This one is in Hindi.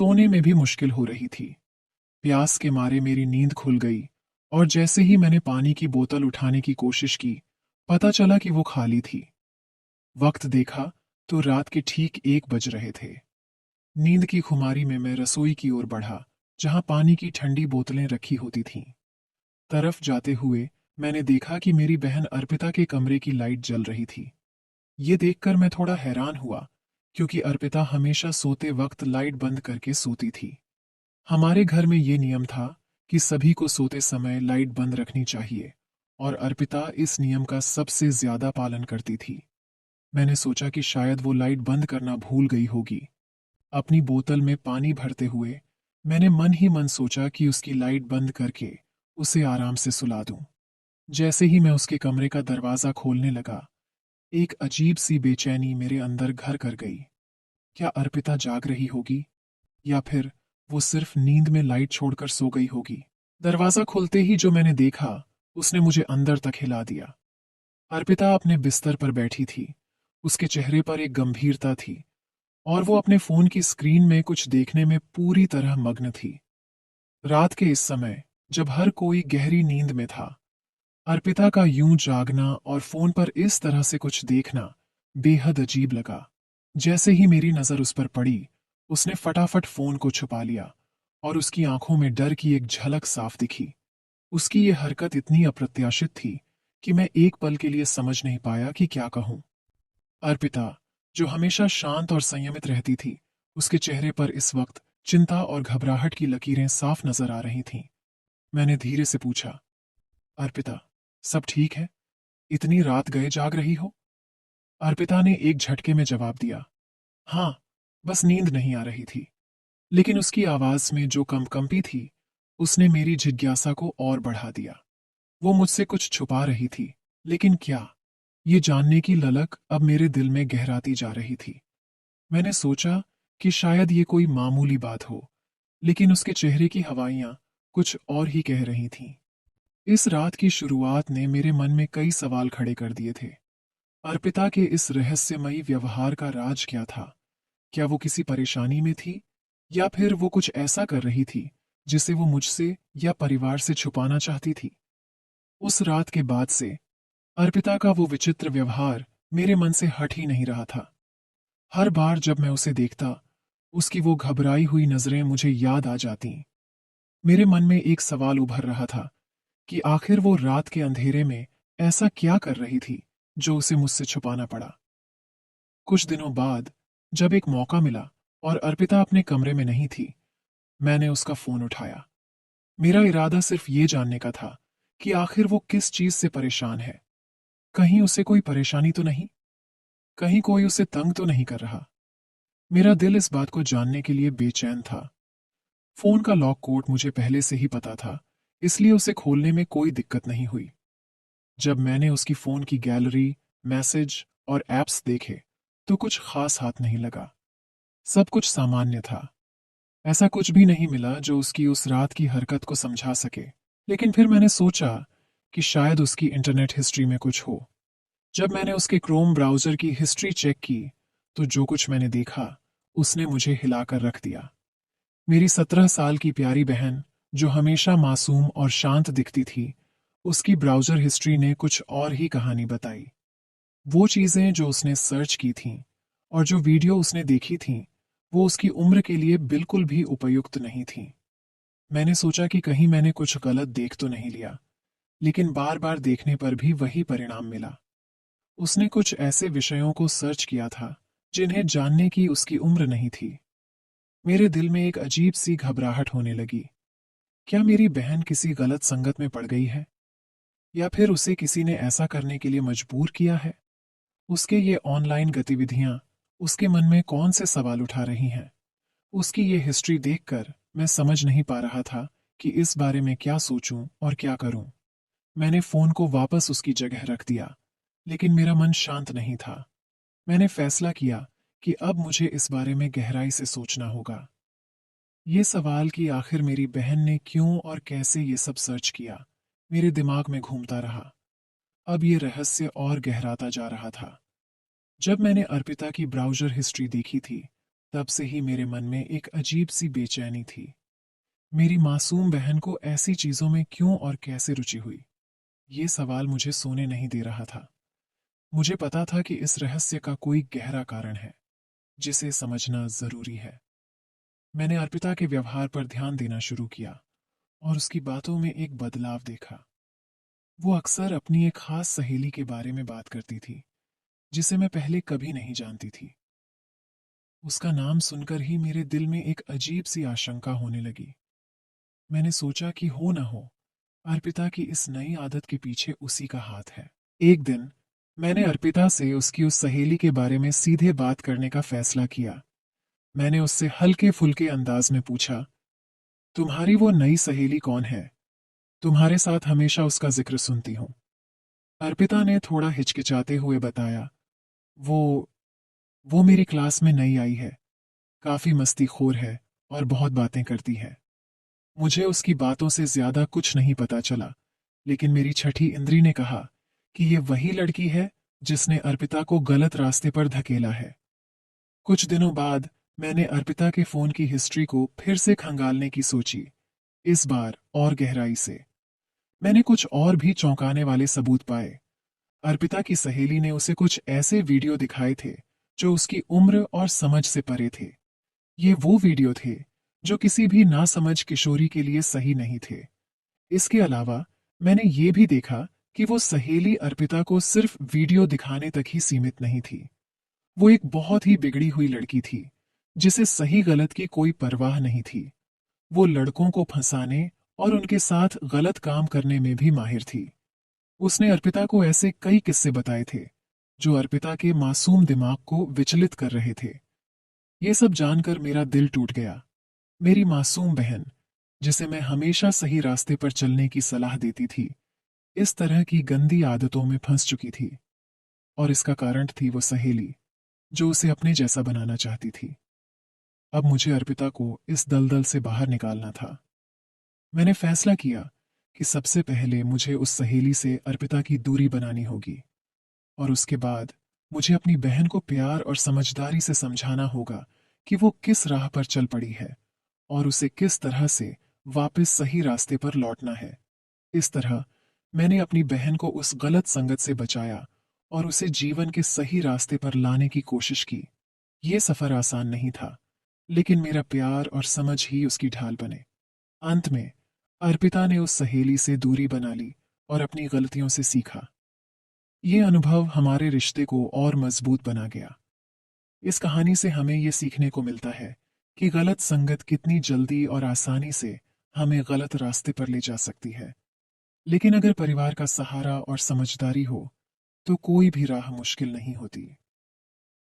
सोने में भी मुश्किल हो रही थी। प्यास के मारे मेरी नींद खुल गई और जैसे ही मैंने पानी की बोतल उठाने की कोशिश की, पता चला कि वो खाली थी। वक्त देखा तो रात के ठीक 1 बज रहे थे। नींद की खुमारी में मैं रसोई की ओर बढ़ा, जहां पानी की ठंडी बोतलें रखी होती थीं। तरफ जाते हुए मैंने देखा कि मेरी बहन अर्पिता के कमरे की लाइट जल रही थी। ये देखकर मैं थोड़ा हैरान हुआ, क्योंकि अर्पिता हमेशा सोते वक्त लाइट बंद करके सोती थी। हमारे घर में ये नियम था कि सभी को सोते समय लाइट बंद रखनी चाहिए, और अर्पिता इस नियम का सबसे ज्यादा पालन करती थी। मैंने सोचा कि शायद वो लाइट बंद करना भूल गई होगी। अपनी बोतल में पानी भरते हुए मैंने मन ही मन सोचा कि उसकी लाइट बंद करके उसे आराम से सुला दूं। जैसे ही मैं उसके कमरे का दरवाजा खोलने लगा, एक अजीब सी बेचैनी मेरे अंदर घर कर गई। क्या अर्पिता जाग रही होगी, या फिर वो सिर्फ नींद में लाइट छोड़कर सो गई होगी? दरवाजा खुलते ही जो मैंने देखा, उसने मुझे अंदर तक हिला दिया। अर्पिता अपने बिस्तर पर बैठी थी। उसके चेहरे पर एक गंभीरता थी, और वो अपने फोन की स्क्रीन में कुछ देखने में पूरी तरह मग्न थी। रात के इस समय, जब हर कोई गहरी नींद में था, अर्पिता का यूं जागना और फोन पर इस तरह से कुछ देखना बेहद अजीब लगा। जैसे ही मेरी नजर उस पर पड़ी, उसने फटाफट फोन को छुपा लिया, और उसकी आंखों में डर की एक झलक साफ दिखी। उसकी ये हरकत इतनी अप्रत्याशित थी कि मैं एक पल के लिए समझ नहीं पाया कि क्या कहूं। अर्पिता, जो हमेशा शांत और संयमित रहती थी, उसके चेहरे पर इस वक्त चिंता और घबराहट की लकीरें साफ नजर आ रही थीं। मैंने धीरे से पूछा, अर्पिता, सब ठीक है? इतनी रात गए जाग रही हो? अर्पिता ने एक झटके में जवाब दिया, हाँ, बस नींद नहीं आ रही थी। लेकिन उसकी आवाज में जो कंपकंपी थी, उसने मेरी जिज्ञासा को और बढ़ा दिया। वो मुझसे कुछ छुपा रही थी, लेकिन क्या? ये जानने की ललक अब मेरे दिल में गहराती जा रही थी। मैंने सोचा कि शायद ये कोई मामूली बात हो, लेकिन उसके चेहरे की हवाइयां कुछ और ही कह रही थीं। इस रात की शुरुआत ने मेरे मन में कई सवाल खड़े कर दिए थे। अर्पिता के इस रहस्यमयी व्यवहार का राज क्या था? क्या वो किसी परेशानी में थी, या फिर वो कुछ ऐसा कर रही थी जिसे वो मुझसे या परिवार से छुपाना चाहती थी? उस रात के बाद से अर्पिता का वो विचित्र व्यवहार मेरे मन से हट ही नहीं रहा था। हर बार जब मैं उसे देखता, उसकी वो घबराई हुई नजरें मुझे याद आ जातीं। मेरे मन में एक सवाल उभर रहा था कि आखिर वो रात के अंधेरे में ऐसा क्या कर रही थी जो उसे मुझसे छुपाना पड़ा। कुछ दिनों बाद, जब एक मौका मिला और अर्पिता अपने कमरे में नहीं थी, मैंने उसका फोन उठाया। मेरा इरादा सिर्फ ये जानने का था कि आखिर वो किस चीज से परेशान है। कहीं उसे कोई परेशानी तो नहीं? कहीं कोई उसे तंग तो नहीं कर रहा? मेरा दिल इस बात को जानने के लिए बेचैन था। फोन का लॉक कोड मुझे पहले से ही पता था, इसलिए उसे खोलने में कोई दिक्कत नहीं हुई। जब मैंने उसकी फोन की गैलरी, मैसेज और एप्स देखे, तो कुछ खास हाथ नहीं लगा। सब कुछ सामान्य था। ऐसा कुछ भी नहीं मिला जो उसकी उस रात की हरकत को समझा सके। लेकिन फिर मैंने सोचा कि शायद उसकी इंटरनेट हिस्ट्री में कुछ हो। जब मैंने उसके क्रोम ब्राउजर की हिस्ट्री चेक की, तो जो कुछ मैंने देखा, उसने मुझे हिलाकर रख दिया। मेरी 17 साल की प्यारी बहन, जो हमेशा मासूम और शांत दिखती थी, उसकी ब्राउजर हिस्ट्री ने कुछ और ही कहानी बताई। वो चीजें जो उसने सर्च की थीं और जो वीडियो उसने देखी थीं, वो उसकी उम्र के लिए बिल्कुल भी उपयुक्त नहीं थीं। मैंने सोचा कि कहीं मैंने कुछ गलत देख तो नहीं लिया, लेकिन बार बार देखने पर भी वही परिणाम मिला। उसने कुछ ऐसे विषयों को सर्च किया था जिन्हें जानने की उसकी उम्र नहीं थी। मेरे दिल में एक अजीब सी घबराहट होने लगी। क्या मेरी बहन किसी गलत संगत में पड़ गई है, या फिर उसे किसी ने ऐसा करने के लिए मजबूर किया है? उसके ये ऑनलाइन गतिविधियां उसके मन में कौन से सवाल उठा रही हैं? उसकी ये हिस्ट्री देखकर मैं समझ नहीं पा रहा था कि इस बारे में क्या सोचूं और क्या करूं। मैंने फोन को वापस उसकी जगह रख दिया, लेकिन मेरा मन शांत नहीं था। मैंने फैसला किया कि अब मुझे इस बारे में गहराई से सोचना होगा। ये सवाल कि आखिर मेरी बहन ने क्यों और कैसे ये सब सर्च किया, मेरे दिमाग में घूमता रहा। अब ये रहस्य और गहराता जा रहा था। जब मैंने अर्पिता की ब्राउजर हिस्ट्री देखी थी, तब से ही मेरे मन में एक अजीब सी बेचैनी थी। मेरी मासूम बहन को ऐसी चीजों में क्यों और कैसे रुचि हुई? ये सवाल मुझे सोने नहीं दे रहा था। मुझे पता था कि इस रहस्य का कोई गहरा कारण है, जिसे समझना जरूरी है। मैंने अर्पिता के व्यवहार पर ध्यान देना शुरू किया और उसकी बातों में एक बदलाव देखा। वो अक्सर अपनी एक खास सहेली के बारे में बात करती थी, जिसे मैं पहले कभी नहीं जानती थी। उसका नाम सुनकर ही मेरे दिल में एक अजीब सी आशंका होने लगी। मैंने सोचा कि हो ना हो, अर्पिता की इस नई आदत के पीछे उसी का हाथ है। एक दिन मैंने अर्पिता से उसकी उस सहेली के बारे में सीधे बात करने का फैसला किया। मैंने उससे हल्के फुल्के अंदाज में पूछा, तुम्हारी वो नई सहेली कौन है? तुम्हारे साथ हमेशा उसका जिक्र सुनती हूँ। अर्पिता ने थोड़ा हिचकिचाते हुए बताया, वो वो मेरी क्लास में नई आई है, काफी मस्तीखोर है और बहुत बातें करती है। मुझे उसकी बातों से ज्यादा कुछ नहीं पता चला, लेकिन मेरी छठी इंद्री ने कहा कि ये वही लड़की है जिसने अर्पिता को गलत रास्ते पर धकेला है। कुछ दिनों बाद मैंने अर्पिता के फोन की हिस्ट्री को फिर से खंगालने की सोची, इस बार और गहराई से। मैंने कुछ और भी चौंकाने वाले सबूत पाए। अर्पिता की सहेली ने उसे कुछ ऐसे वीडियो दिखाए थे जो उसकी उम्र और समझ से परे थे। ये वो वीडियो थे जो किसी भी नासमझ किशोरी के लिए सही नहीं थे। इसके अलावा मैंने ये भी देखा कि वो सहेली अर्पिता को सिर्फ वीडियो दिखाने तक ही सीमित नहीं थी। वो एक बहुत ही बिगड़ी हुई लड़की थी, जिसे सही गलत की कोई परवाह नहीं थी। वो लड़कों को फंसाने और उनके साथ गलत काम करने में भी माहिर थी। उसने अर्पिता को ऐसे कई किस्से बताए थे जो अर्पिता के मासूम दिमाग को विचलित कर रहे थे। ये सब जानकर मेरा दिल टूट गया। मेरी मासूम बहन, जिसे मैं हमेशा सही रास्ते पर चलने की सलाह देती थी, इस तरह की गंदी आदतों में फंस चुकी थी। और इसका कारण थी वो सहेली, जो उसे अपने जैसा बनाना चाहती थी। अब मुझे अर्पिता को इस दलदल से बाहर निकालना था। मैंने फैसला किया कि सबसे पहले मुझे उस सहेली से अर्पिता की दूरी बनानी होगी, और उसके बाद मुझे अपनी बहन को प्यार और समझदारी से समझाना होगा कि वो किस राह पर चल पड़ी है और उसे किस तरह से वापस सही रास्ते पर लौटना है। इस तरह मैंने अपनी बहन को उस गलत संगत से बचाया और उसे जीवन के सही रास्ते पर लाने की कोशिश की। ये सफर आसान नहीं था, लेकिन मेरा प्यार और समझ ही उसकी ढाल बने। अंत में अर्पिता ने उस सहेली से दूरी बना ली और अपनी गलतियों से सीखा। ये अनुभव हमारे रिश्ते को और मजबूत बना गया। इस कहानी से हमें ये सीखने को मिलता है कि गलत संगत कितनी जल्दी और आसानी से हमें गलत रास्ते पर ले जा सकती है। लेकिन अगर परिवार का सहारा और समझदारी हो, तो कोई भी राह मुश्किल नहीं होती।